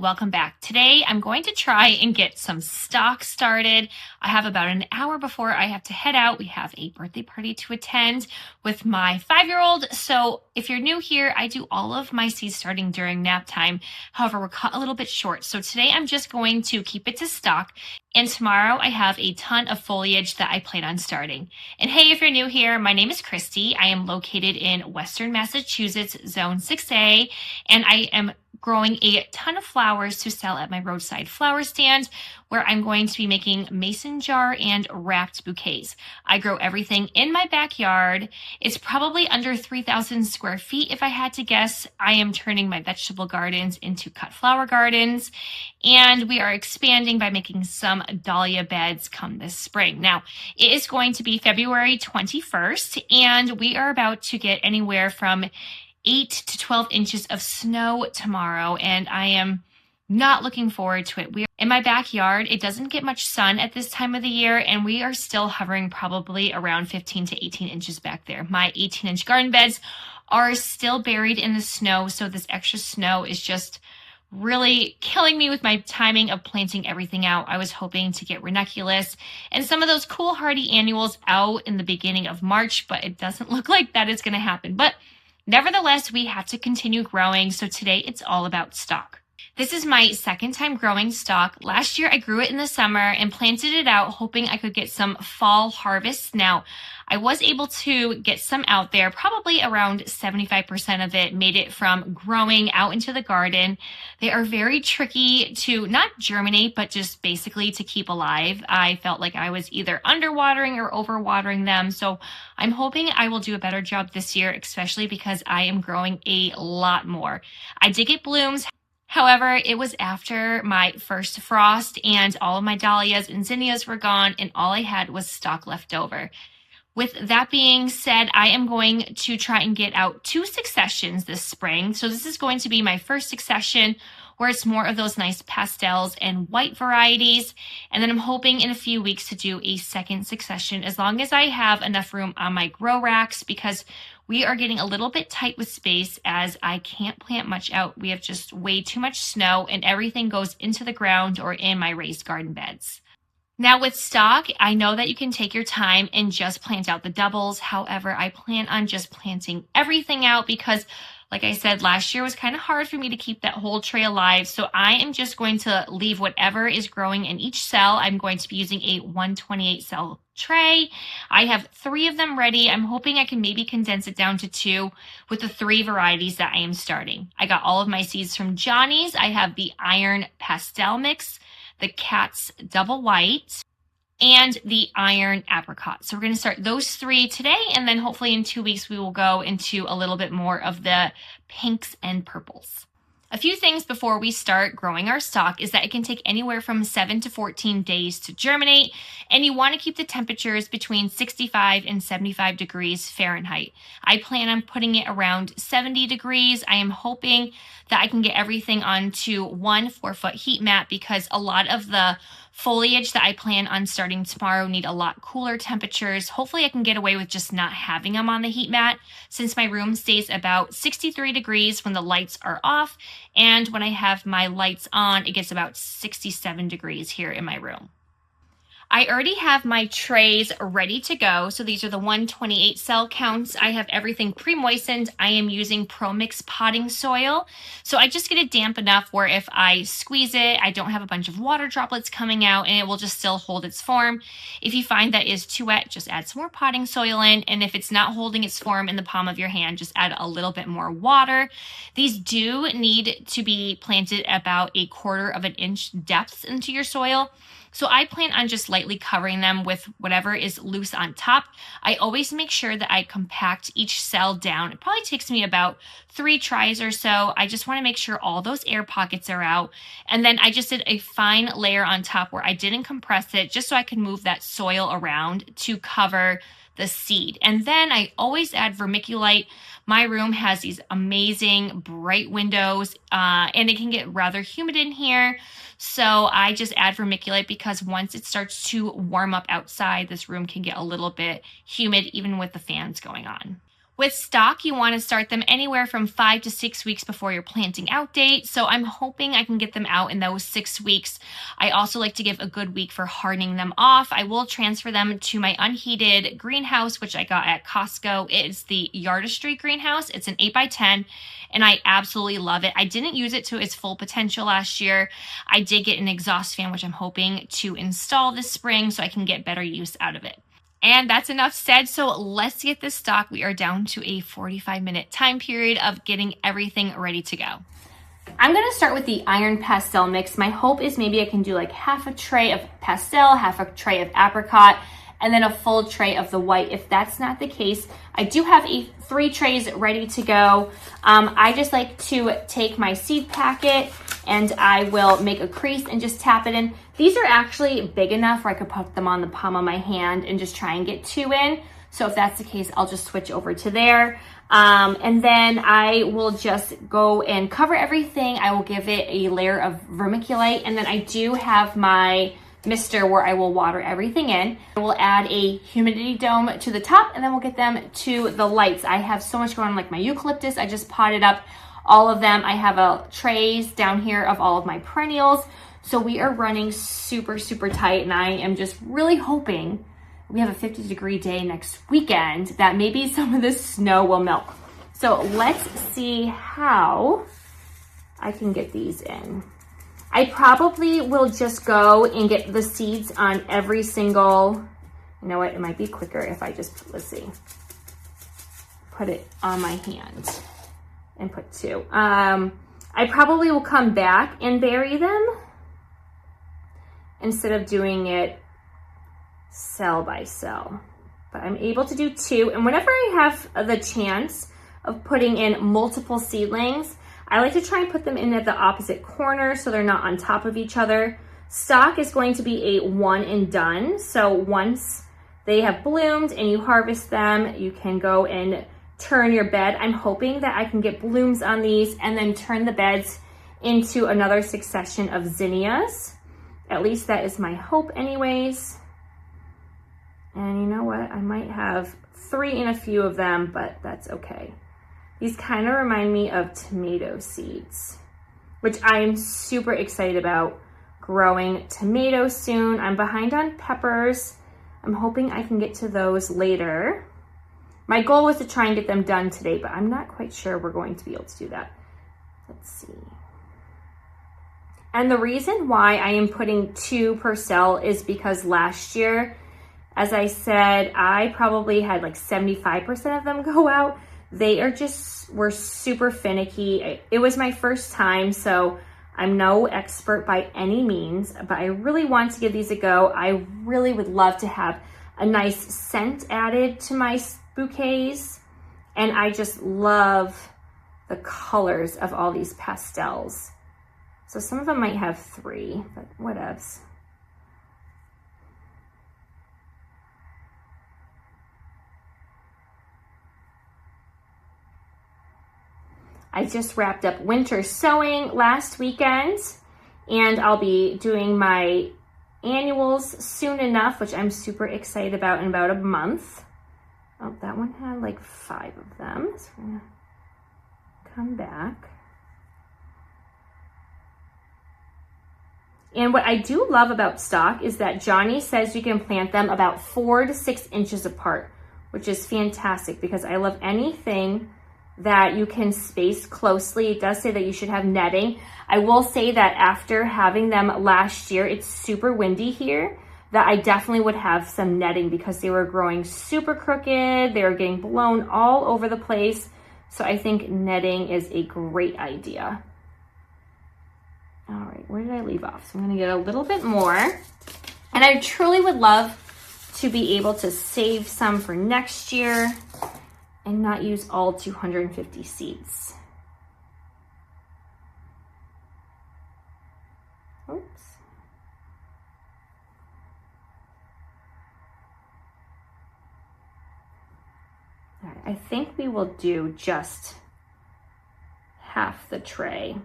welcome back. Today I'm going to try and get some stock started. I have about an hour before I have to head out. We have a birthday party to attend with my 5-year-old. So if you're new here, I do all of my seed starting during nap time. However, we're cut a little bit short. So today I'm just going to keep it to stock. And tomorrow I have a ton of foliage that I plan on starting. And hey, if you're new here, my name is Christy. I am located in Western Massachusetts, Zone 6A, and I am growing a ton of flowers to sell at my roadside flower stand, where I'm going to be making mason jar and wrapped bouquets. I grow everything in my backyard. It's probably under 3,000 square feet if I had to guess. I am turning my vegetable gardens into cut flower gardens, and we are expanding by making some dahlia beds come this spring. Now, it is going to be February 21st, and we are about to get anywhere from 8 to 12 inches of snow tomorrow, and I am not looking forward to it. In my backyard, it doesn't get much sun at this time of the year, and we are still hovering probably around 15 to 18 inches back there. My 18-inch garden beds are still buried in the snow, so this extra snow is just really killing me with my timing of planting everything out. I was hoping to get ranunculus and some of those cool hardy annuals out in the beginning of March, but it doesn't look like that is going to happen. But nevertheless, we have to continue growing, so today it's all about stock. This is my second time growing stock. Last year I grew it in the summer and planted it out hoping I could get some fall harvests. Now, I was able to get some out there, probably around 75% of it made it from growing out into the garden. They are very tricky to not germinate, but just basically to keep alive. I felt like I was either underwatering or overwatering them. So I'm hoping I will do a better job this year, especially because I am growing a lot more. I did get blooms. However, it was after my first frost and all of my dahlias and zinnias were gone and all I had was stock left over. With that being said, I am going to try and get out 2 successions this spring. So this is going to be my first succession where it's more of those nice pastels and white varieties. And then I'm hoping in a few weeks to do a second succession as long as I have enough room on my grow racks, because we are getting a little bit tight with space as I can't plant much out. We have just way too much snow and everything goes into the ground or in my raised garden beds. Now with stock, I know that you can take your time and just plant out the doubles. However, I plan on just planting everything out because, like I said, last year was kind of hard for me to keep that whole tray alive. So I am just going to leave whatever is growing in each cell. I'm going to be using a 128 cell tray. I have 3 of them ready. I'm hoping I can maybe condense it down to 2 with the 3 varieties that I am starting. I got all of my seeds from Johnny's. I have the iron pastel mix, the Katz double white, and the iron apricot. So we're going to start those 3 today, and then hopefully in 2 weeks we will go into a little bit more of the pinks and purples. A few things before we start growing our stock is that it can take anywhere from 7 to 14 days to germinate, and you want to keep the temperatures between 65 and 75 degrees Fahrenheit. I plan on putting it around 70 degrees. I am hoping that I can get everything onto 1 4-foot heat mat because a lot of the foliage that I plan on starting tomorrow need a lot cooler temperatures. Hopefully I can get away with just not having them on the heat mat since my room stays about 63 degrees when the lights are off, and when I have my lights on, it gets about 67 degrees here in my room. I already have my trays ready to go. So these are the 128 cell counts. I have everything pre-moistened. I am using ProMix potting soil. So I just get it damp enough where if I squeeze it, I don't have a bunch of water droplets coming out and it will just still hold its form. If you find that is too wet, just add some more potting soil in. And if it's not holding its form in the palm of your hand, just add a little bit more water. These do need to be planted about 1/4 inch depth into your soil. So I plan on just lightly covering them with whatever is loose on top. I always make sure that I compact each cell down. It probably takes me about 3 tries or so. I just want to make sure all those air pockets are out. And then I just did a fine layer on top where I didn't compress it just so I could move that soil around to cover the seed. And then I always add vermiculite. My room has these amazing bright windows and it can get rather humid in here. So I just add vermiculite because once it starts to warm up outside, this room can get a little bit humid even with the fans going on. With stock, you want to start them anywhere from 5 to 6 weeks before your planting out date. So I'm hoping I can get them out in those 6 weeks. I also like to give a good week for hardening them off. I will transfer them to my unheated greenhouse, which I got at Costco. It's the Yardistry greenhouse. It's an 8x10 and I absolutely love it. I didn't use it to its full potential last year. I did get an exhaust fan, which I'm hoping to install this spring so I can get better use out of it. And that's enough said, so let's get this stock. We are down to a 45-minute time period of getting everything ready to go. I'm gonna start with the iron pastel mix. My hope is maybe I can do like half a tray of pastel, half a tray of apricot, and then a full tray of the white. If that's not the case, I do have 3 trays ready to go. I just like to take my seed packet and I will make a crease and just tap it in. These are actually big enough where I could put them on the palm of my hand and just try and get 2 in. So if that's the case, I'll just switch over to there. And then I will just go and cover everything. I will give it a layer of vermiculite. And then I do have my mister where I will water everything in. I will add a humidity dome to the top and then we'll get them to the lights. I have so much going on, like my eucalyptus. I just potted up all of them. I have trays down here of all of my perennials. So we are running super, super tight and I am just really hoping we have a 50-degree day next weekend that maybe some of this snow will melt. So let's see how I can get these in. I probably will just go and get the seeds on every single, you know what, it might be quicker if I just, let's see, put it on my hand and put 2. I probably will come back and bury them instead of doing it cell by cell. But I'm able to do 2. And whenever I have the chance of putting in multiple seedlings, I like to try and put them in at the opposite corner so they're not on top of each other. Stock is going to be a one and done. So once they have bloomed and you harvest them, you can go and turn your bed. I'm hoping that I can get blooms on these and then turn the beds into another succession of zinnias. At least that is my hope anyways. And you know what? I might have 3 in a few of them, but that's okay. These kind of remind me of tomato seeds, which I am super excited about growing tomatoes soon. I'm behind on peppers. I'm hoping I can get to those later. My goal was to try and get them done today, but I'm not quite sure we're going to be able to do that. Let's see. And the reason why I am putting 2 per cell is because last year, as I said, I probably had like 75% of them go out. They were super finicky. It was my first time, so I'm no expert by any means, but I really want to give these a go. I really would love to have a nice scent added to my bouquets, and I just love the colors of all these pastels. So some of them might have 3, but whatevs. I just wrapped up winter sowing last weekend and I'll be doing my annuals soon enough, which I'm super excited about in about a month. Oh, that one had like 5 of them. So we're gonna come back. And what I do love about stock is that Johnny says you can plant them about 4 to 6 inches apart, which is fantastic because I love anything that you can space closely. It does say that you should have netting. I will say that after having them last year, it's super windy here, that I definitely would have some netting because they were growing super crooked. They were getting blown all over the place. So I think netting is a great idea. All right, where did I leave off? So I'm gonna get a little bit more. And I truly would love to be able to save some for next year and not use all 250 seeds. Oops. All right, I think we will do just half the tray.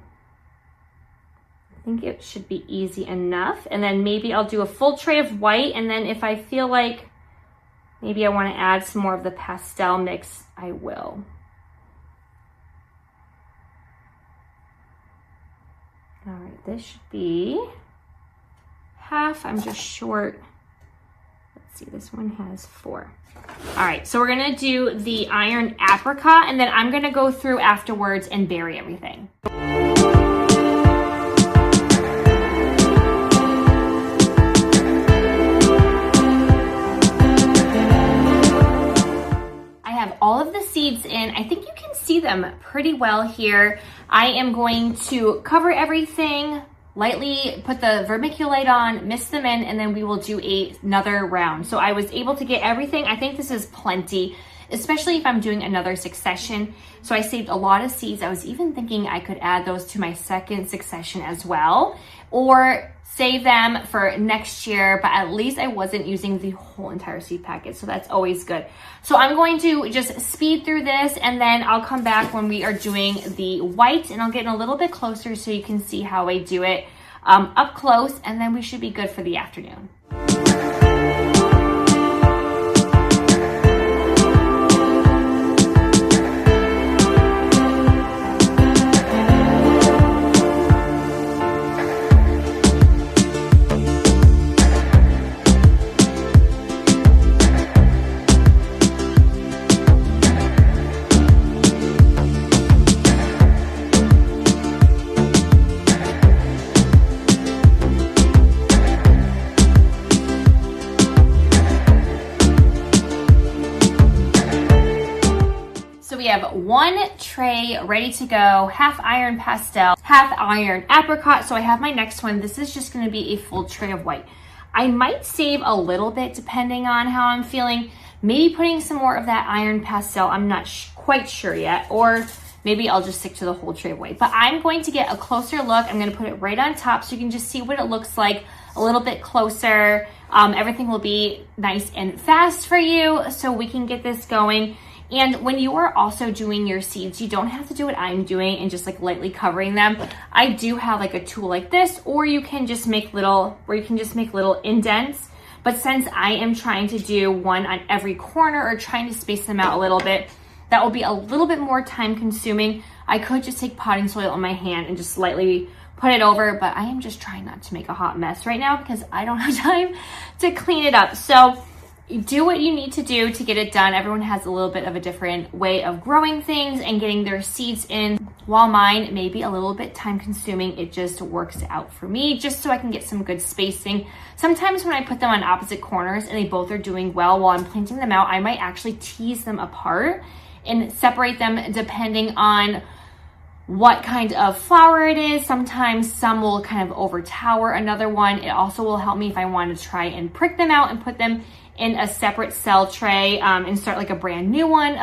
I think it should be easy enough. And then maybe I'll do a full tray of white, and then if I feel like maybe I want to add some more of the pastel mix, I will. All right, this should be half. I'm just short. Let's see, this one has 4. All right, so we're gonna do the iron apricot, and then I'm gonna go through afterwards and bury everything. All of the seeds in. I think you can see them pretty well here. I am going to cover everything, lightly put the vermiculite on, mist them in, and then we will do another round. So I was able to get everything. I think this is plenty, especially if I'm doing another succession. So I saved a lot of seeds. I was even thinking I could add those to my second succession as well, or save them for next year, but at least I wasn't using the whole entire seed packet, so that's always good. So I'm going to just speed through this, and then I'll come back when we are doing the white, and I'll get in a little bit closer so you can see how I do it up close, and then we should be good for the afternoon. We have 1 tray ready to go, half iron pastel, half iron apricot. So I have my next one. This is just going to be a full tray of white. I might save a little bit depending on how I'm feeling. Maybe putting some more of that iron pastel. I'm not quite sure yet. Or maybe I'll just stick to the whole tray of white. But I'm going to get a closer look. I'm going to put it right on top so you can just see what it looks like a little bit closer. Everything will be nice and fast for you so we can get this going. And when you are also doing your seeds, you don't have to do what I'm doing and just like lightly covering them. I do have like a tool like this, or you can just make little indents. But since I am trying to do one on every corner or trying to space them out a little bit, that will be a little bit more time consuming. I could just take potting soil in my hand and just lightly put it over, but I am just trying not to make a hot mess right now because I don't have time to clean it up. So do what you need to do to get it done. Everyone has a little bit of a different way of growing things and getting their seeds in. While mine may be a little bit time consuming, it just works out for me just so I can get some good spacing. Sometimes when I put them on opposite corners and they both are doing well while I'm planting them out, I might actually tease them apart and separate them depending on what kind of flower it is. Sometimes some will kind of overtower another one. It also will help me if I want to try and prick them out and put them in a separate cell tray and start like a brand new one.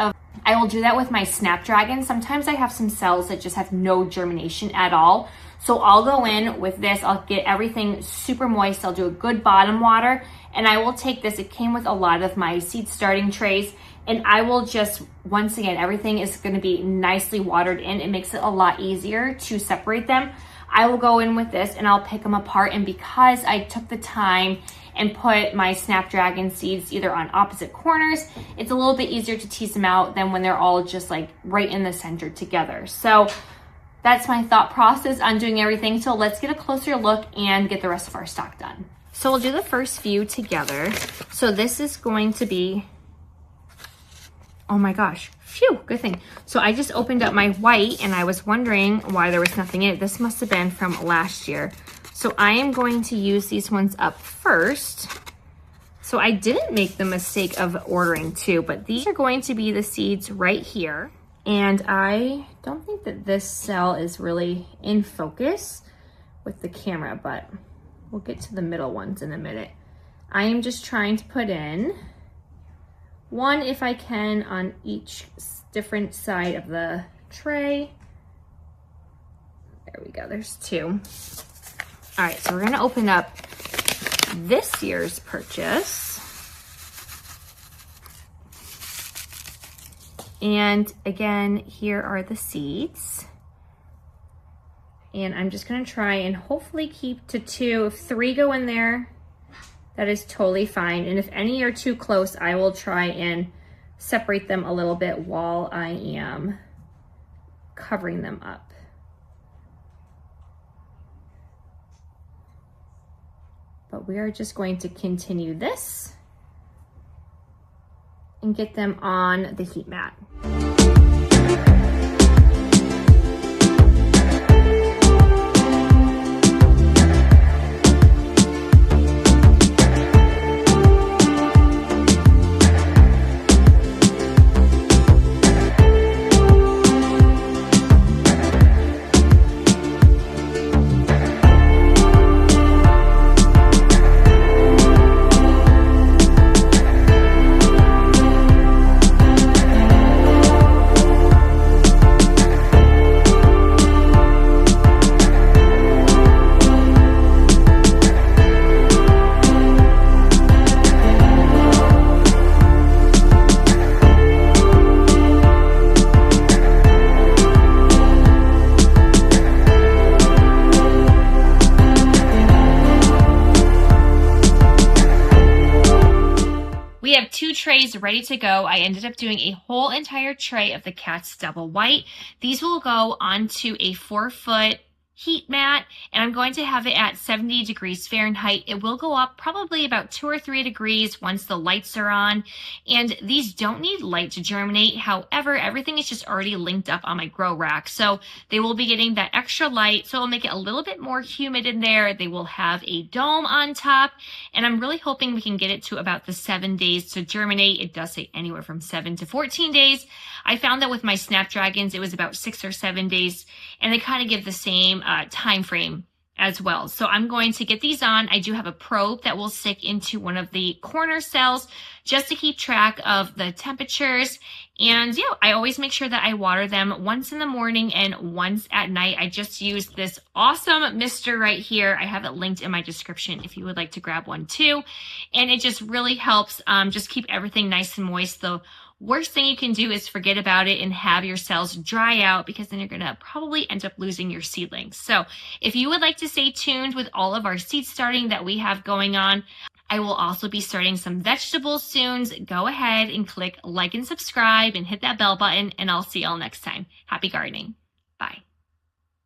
I will do that with my Snapdragon. Sometimes I have some cells that just have no germination at all. So I'll go in with this, I'll get everything super moist, I'll do a good bottom water, and I will take this, it came with a lot of my seed starting trays, and I will just, once again, everything is gonna be nicely watered in. It makes it a lot easier to separate them. I will go in with this and I'll pick them apart, and because I took the time and put my Snapdragon seeds either on opposite corners, it's a little bit easier to tease them out than when they're all just like right in the center together. So that's my thought process on doing everything. So let's get a closer look and get the rest of our stock done. So we'll do the first few together. So this is going to be, oh my gosh, phew, good thing. So I just opened up my white and I was wondering why there was nothing in it. This must have been from last year. So I am going to use these ones up first. So I didn't make the mistake of ordering 2, but these are going to be the seeds right here. And I don't think that this cell is really in focus with the camera, but we'll get to the middle ones in a minute. I am just trying to put in 1, if I can, on each different side of the tray. There we go, there's 2. All right, so we're gonna open up this year's purchase. And again, here are the seeds. And I'm just gonna try and hopefully keep to 2. If 3 go in there, that is totally fine. And if any are too close, I will try and separate them a little bit while I am covering them up. But we are just going to continue this and get them on the heat mat. We have 2 trays ready to go. I ended up doing a whole entire tray of the Katz double white. These will go onto a 4-foot heat mat, and I'm going to have it at 70 degrees Fahrenheit. It will go up probably about 2 or 3 degrees once the lights are on, and these don't need light to germinate. However, everything is just already linked up on my grow rack, so they will be getting that extra light, so it'll make it a little bit more humid in there. They will have a dome on top, and I'm really hoping we can get it to about the 7 days to germinate. It does say anywhere from 7 to 14 days. I found that with my snapdragons, it was about 6 or 7 days, and they kind of give the same time frame as well. So I'm going to get these on. I do have a probe that will stick into one of the corner cells just to keep track of the temperatures. And yeah, I always make sure that I water them once in the morning and once at night. I just used this awesome mister right here. I have it linked in my description if you would like to grab one too. And it just really helps just keep everything nice and moist. The worst thing you can do is forget about it and have your cells dry out, because then you're going to probably end up losing your seedlings. So if you would like to stay tuned with all of our seed starting that we have going on, I will also be starting some vegetables soon. Go ahead and click like and subscribe and hit that bell button, and I'll see y'all next time. Happy gardening.